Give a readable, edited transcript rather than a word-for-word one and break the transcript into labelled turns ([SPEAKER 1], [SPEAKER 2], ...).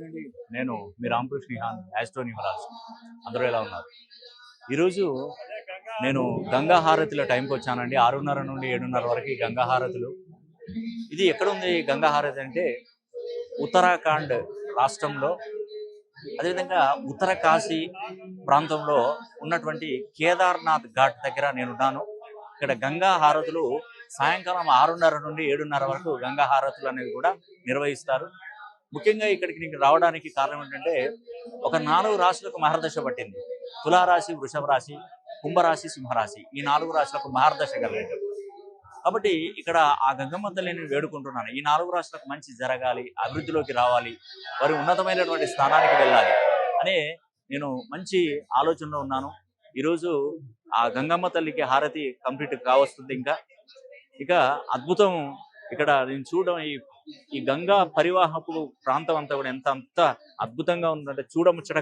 [SPEAKER 1] లేదండి. నేను మీ Ramakrishna Nihan astro numerology. అందరూ ఎలా ఉన్నారు? ఈరోజు నేను గంగా హారతిలో టైంకి వచ్చానండి. 6:30 నుండి 7:30 వరకు ఈ గంగా హారతులు. ఇది ఎక్కడుంది గంగా హారతి అంటే ఉత్తరాఖండ్ రాష్ట్రంలో, అదేవిధంగా ఉత్తర కాశీ ప్రాంతంలో ఉన్నటువంటి కేదార్నాథ్ ఘాట్ దగ్గర నేనున్నాను. ఇక్కడ గంగా హారతులు సాయంకాలం 6:30 నుండి 7:30 వరకు గంగా హారతులు అనేవి కూడా నిర్వహిస్తారు. ముఖ్యంగా ఇక్కడికి నీకు రావడానికి కారణం ఏంటంటే ఒక 4 రాశులకు మహర్దశ పట్టింది. తులారాశి, వృషభ రాశి, కుంభరాశి, సింహరాశి, ఈ 4 రాశులకు మహర్దశ కలిగింది. కాబట్టి ఇక్కడ ఆ గంగమ్మ తల్లిని వేడుకుంటున్నాను. ఈ 4 రాశులకు మంచి జరగాలి, అభివృద్ధిలోకి రావాలి, వారి ఉన్నతమైనటువంటి స్థానానికి వెళ్ళాలి అనే నేను మంచి ఆలోచనలో ఉన్నాను. ఈరోజు ఆ గంగమ్మ తల్లికి హారతి కంప్లీట్ కావస్తుంది. ఇక అద్భుతం ఇక్కడ నేను చూడడం, ఈ గంగా పరివాహపు ప్రాంతం అంతా కూడా అంత అద్భుతంగా ఉందంటే చూడముచ్చట.